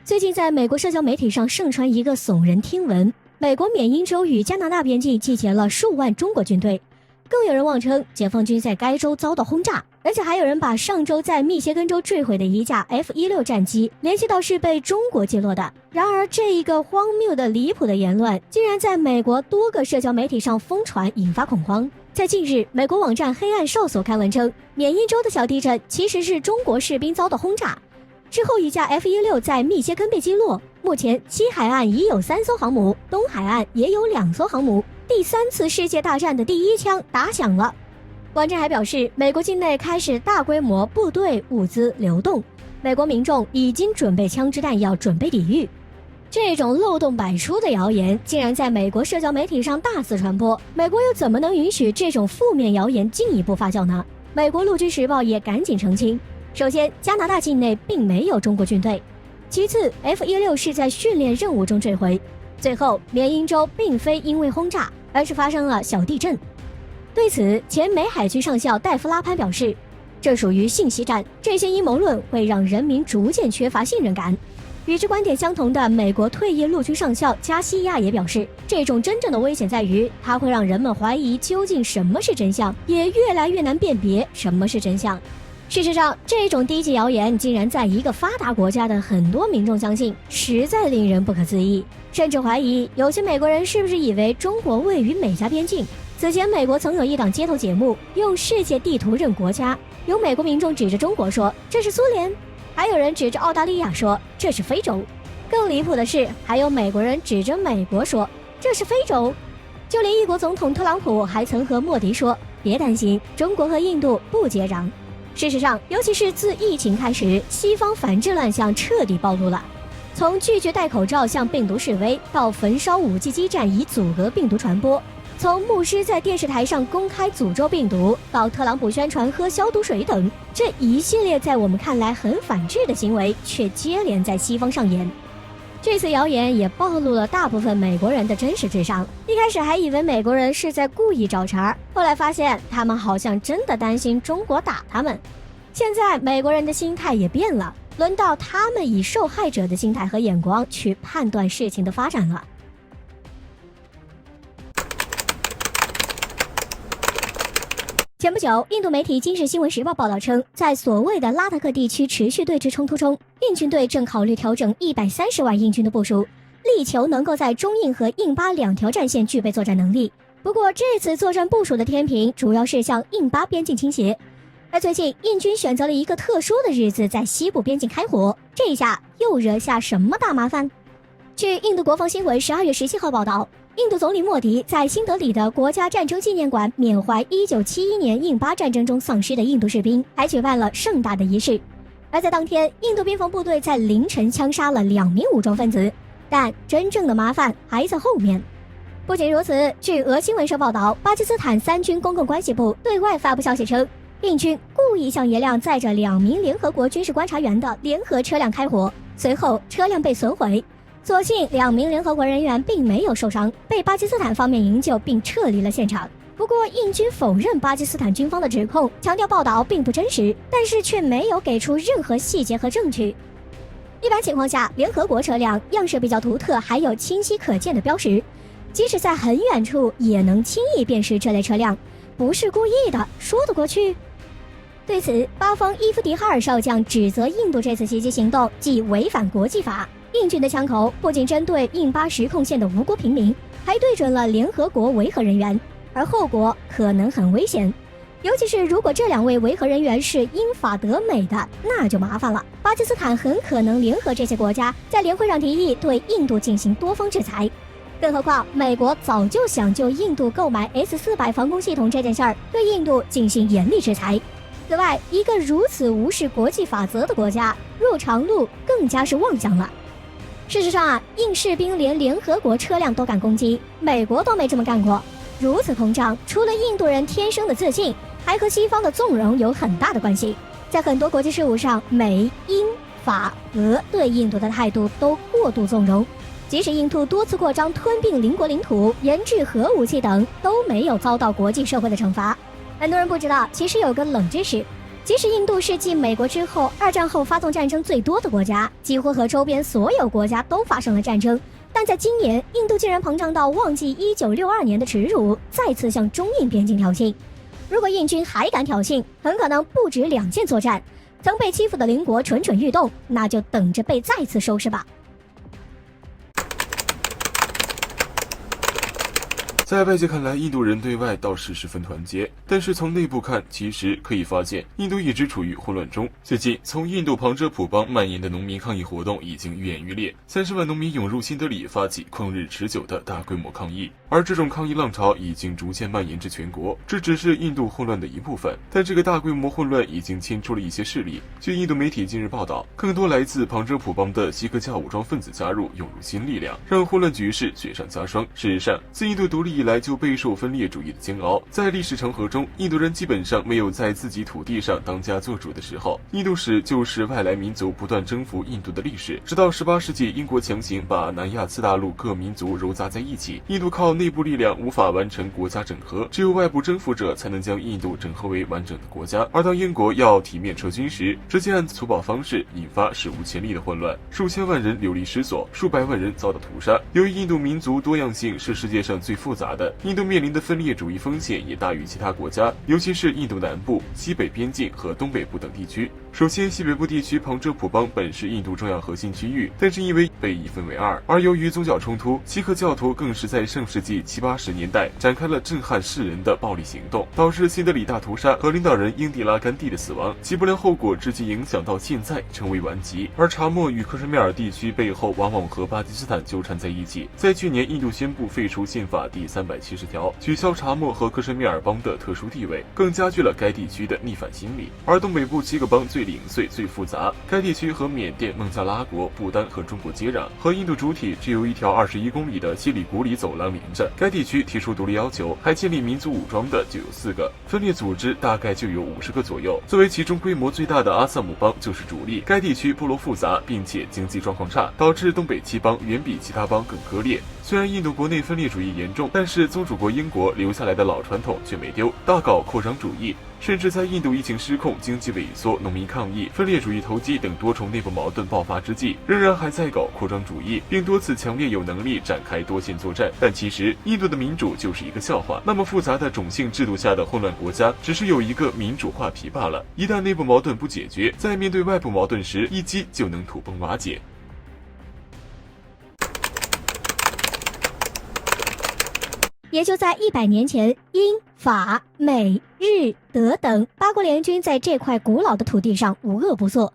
最近在美国社交媒体上盛传一个耸人听闻，美国缅因州与加拿大边境集结了数万中国军队，更有人妄称解放军在该州遭到轰炸，而且还有人把上周在密歇根州坠毁的一架 F-16战机联系到是被中国击落的。然而这一个荒谬的离谱的言论竟然在美国多个社交媒体上疯传，引发恐慌。在近日，美国网站黑暗哨所刊文称，缅因州的小地震其实是中国士兵遭到轰炸，之后一架 F-16在密歇根被击落。目前西海岸已有3艘航母，东海岸也有2艘航母，第3次世界大战的第一枪打响了。网站还表示，美国境内开始大规模部队物资流动，美国民众已经准备枪支弹药，准备抵御。这种漏洞百出的谣言竟然在美国社交媒体上大肆传播，美国又怎么能允许这种负面谣言进一步发酵呢？美国陆军时报也赶紧澄清，首先加拿大境内并没有中国军队，其次 F-16是在训练任务中坠毁，最后缅因州并非因为轰炸，而是发生了小地震。对此，前美海军上校戴夫拉潘表示，这属于信息战，这些阴谋论会让人民逐渐缺乏信任感。与之观点相同的美国退役陆军上校加西亚也表示，这种真正的危险在于它会让人们怀疑究竟什么是真相，也越来越难辨别什么是真相。事实上，这种低级谣言竟然在一个发达国家的很多民众相信，实在令人不可思议，甚至怀疑有些美国人是不是以为中国位于美加边境。此前美国曾有一档街头节目用世界地图认国家，有美国民众指着中国说这是苏联，还有人指着澳大利亚说这是非洲，更离谱的是还有美国人指着美国说这是非洲。就连英国总统特朗普还曾和莫迪说，别担心，中国和印度不接壤。事实上，尤其是自疫情开始，西方反制乱象彻底暴露了，从拒绝戴口罩向病毒示威，到焚烧5G 基站以阻隔病毒传播，从牧师在电视台上公开诅咒病毒，到特朗普宣传喝消毒水等，这一系列在我们看来很反智的行为却接连在西方上演。这次谣言也暴露了大部分美国人的真实智商，一开始还以为美国人是在故意找茬，后来发现他们好像真的担心中国打他们。现在美国人的心态也变了，轮到他们以受害者的心态和眼光去判断事情的发展了。前不久，印度媒体《今日新闻时报》报道称，在所谓的拉达克地区持续对峙冲突中，印军队正考虑调整130万印军的部署，力求能够在中印和印巴2条战线具备作战能力。不过，这次作战部署的天平主要是向印巴边境倾斜。而最近，印军选择了一个特殊的日子在西部边境开火，这一下又惹下什么大麻烦？据印度国防新闻12月17号报道，印度总理莫迪在新德里的国家战争纪念馆缅怀1971年印巴战争中丧失的印度士兵，还举办了盛大的仪式。而在当天，印度边防部队在凌晨枪杀了2名武装分子，但真正的麻烦还在后面。不仅如此，据俄新闻社报道，巴基斯坦3军公共关系部对外发布消息称，印军故意向一辆载着2名联合国军事观察员的联合车辆开火，随后车辆被损毁。所幸2名联合国人员并没有受伤，被巴基斯坦方面营救并撤离了现场。不过印军否认巴基斯坦军方的指控，强调报道并不真实，但是却没有给出任何细节和证据。一般情况下，联合国车辆样式比较独特，还有清晰可见的标识，即使在很远处也能轻易辨识这类车辆，不是故意的，说得过去。对此，巴方伊夫迪哈尔少将指责印度这次袭击行动即违反国际法。印军的枪口不仅针对印巴实控线的无辜平民，还对准了联合国维和人员，而后果可能很危险。尤其是如果这2位维和人员是英法德美的，那就麻烦了。巴基斯坦很可能联合这些国家在联会上提议对印度进行多方制裁。更何况，美国早就想就印度购买 S-400防空系统这件事儿，对印度进行严厉制裁。此外，一个如此无视国际法则的国家，入场路更加是妄想了。事实上印士兵连联合国车辆都敢攻击，美国都没这么干过。如此膨胀，除了印度人天生的自信，还和西方的纵容有很大的关系。在很多国际事务上，美、英、法、俄对印度的态度都过度纵容，即使印度多次扩张吞并邻国领土，研制核武器等，都没有遭到国际社会的惩罚。很多人不知道，其实有个冷知识，即使印度是继美国之后2战后发动战争最多的国家，几乎和周边所有国家都发生了战争，但在今年，印度竟然膨胀到忘记1962年的耻辱，再次向中印边境挑衅。如果印军还敢挑衅，很可能不止2舰作战。曾被欺负的邻国蠢蠢欲动，那就等着被再次收拾吧。在外界看来，印度人对外倒是十分团结，但是从内部看，其实可以发现，印度一直处于混乱中。最近，从印度旁遮普邦蔓延的农民抗议活动已经愈演愈烈，30万农民涌入新德里，发起旷日持久的大规模抗议。而这种抗议浪潮已经逐渐蔓延至全国，这只是印度混乱的一部分，但这个大规模混乱已经牵出了一些势力。据印度媒体近日报道，更多来自旁遮普邦的锡克教武装分子加入，涌入新力量，让混乱局势雪上加霜。事实上，自印度独立以来就备受分裂主义的煎熬，在历史长河中，印度人基本上没有在自己土地上当家做主的时候。印度史就是外来民族不断征服印度的历史，直到18世纪，英国强行把南亚次大陆各民族糅杂在一起，印度靠内部力量无法完成国家整合，只有外部征服者才能将印度整合为完整的国家。而当英国要体面撤军时，直接按粗暴方式引发史无前例的混乱，数千万人流离失所，数百万人遭到屠杀。由于印度民族多样性是世界上最复杂的，印度面临的分裂主义风险也大于其他国家，尤其是印度南部、西北边境和东北部等地区。首先，西北部地区旁遮普邦本是印度重要核心区域，但是因为被一分为二，而由于宗教冲突，锡克教徒更是在上世纪70、80年代展开了震撼世人的暴力行动，导致新德里大屠杀和领导人英迪拉甘地的死亡，其不良后果至今影响到现在成为顽疾。而查谟与克什米尔地区背后往往和巴基斯坦纠缠在一起。在去年，印度宣布废除宪法第370条，取消查谟和克什米尔邦的特殊地位，更加剧了该地区的逆反心理。而东北部7个邦最零碎、最复杂，该地区和缅甸、孟加拉国、不丹和中国接壤，和印度主体只有一条21公里的西里古里走廊连着。该地区提出独立要求，还建立民族武装的就有4个，分裂组织大概就有50个左右。作为其中规模最大的阿萨姆邦就是主力。该地区部落复杂，并且经济状况差，导致东北7邦远比其他邦更割裂。虽然印度国内分裂主义严重，但是宗主国英国留下来的老传统却没丢，大搞扩张主义，甚至在印度疫情失控、经济萎缩、农民抗议、分裂主义投机等多重内部矛盾爆发之际，仍然还在搞扩张主义，并多次强烈有能力展开多线作战。但其实，印度的民主就是一个笑话。那么复杂的种姓制度下的混乱国家，只是有一个民主画皮罢了。一旦内部矛盾不解决，在面对外部矛盾时，一击就能土崩瓦解。也就在100年前，英、法、美、日、德等8国联军在这块古老的土地上无恶不作。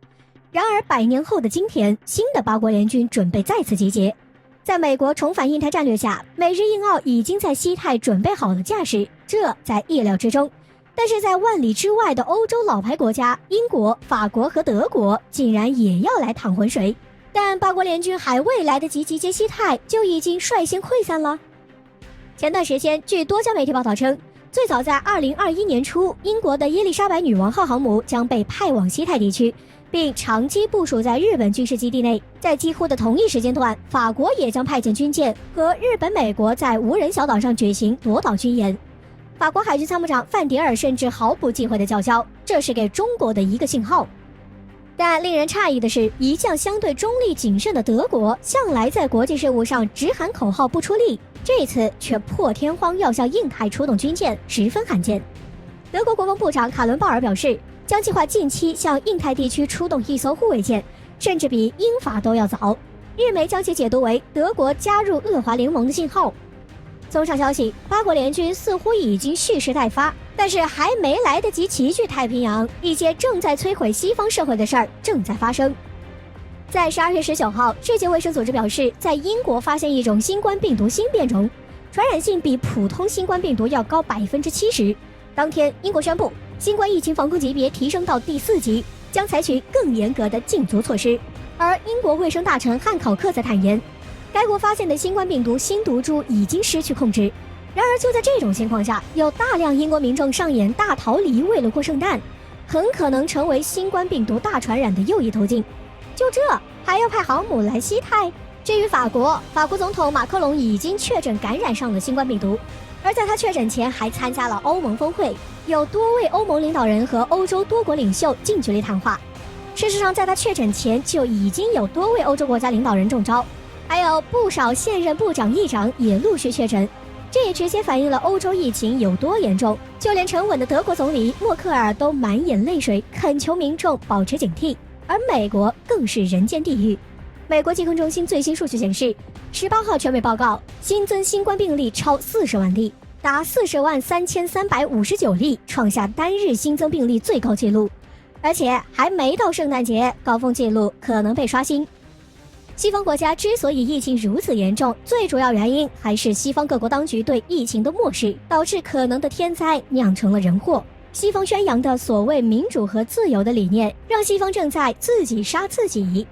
然而100年后的今天，新的8国联军准备再次集结。在美国重返印太战略下，美日印澳已经在西太准备好了架势，这在意料之中。但是在万里之外的欧洲老牌国家英国、法国和德国竟然也要来淌浑水，但8国联军还未来得及集结西太，就已经率先溃散了。前段时间，据多家媒体报道称，最早在2021年初，英国的伊丽莎白女王号航母将被派往西太地区，并长期部署在日本军事基地内。在几乎的同一时间段，法国也将派遣军舰和日本、美国在无人小岛上举行夺岛军演。法国海军参谋长范迪尔甚至毫不忌讳地叫嚣，这是给中国的一个信号。但令人诧异的是，一向相对中立谨慎的德国，向来在国际事务上只喊口号不出力，这次却破天荒要向印太出动军舰，十分罕见。德国国防部长卡伦鲍尔表示，将计划近期向印太地区出动1艘护卫舰，甚至比英法都要早。日媒将其解读为德国加入俄华联盟的信号。综上消息，8国联军似乎已经蓄势待发，但是还没来得及齐聚太平洋，一些正在摧毁西方社会的事儿正在发生。在12月19号，世界卫生组织表示，在英国发现一种新冠病毒新变种，传染性比普通新冠病毒要高70%。当天，英国宣布新冠疫情防控级别提升到第4级，将采取更严格的禁足措施。而英国卫生大臣汉考克则坦言，该国发现的新冠病毒新毒株已经失去控制。然而就在这种情况下，有大量英国民众上演大逃离，为了过圣诞，很可能成为新冠病毒大传染的又一途径。就这还要派航母来西太？至于法国总统马克龙已经确诊感染上了新冠病毒。而在他确诊前，还参加了欧盟峰会，有多位欧盟领导人和欧洲多国领袖近距离谈话。事实上，在他确诊前就已经有多位欧洲国家领导人中招，还有不少现任部长、议长也陆续确诊。这也直接反映了欧洲疫情有多严重，就连沉稳的德国总理默克尔都满眼泪水，恳求民众保持警惕。而美国更是人间地狱。美国疾控中心最新数据显示，18号全美报告新增新冠病例超40万例，达40万3359例，创下单日新增病例最高纪录。而且还没到圣诞节，高峰纪录可能被刷新。西方国家之所以疫情如此严重，最主要原因还是西方各国当局对疫情的漠视，导致可能的天灾酿成了人祸。西方宣扬的所谓民主和自由的理念，让西方正在自己杀自己。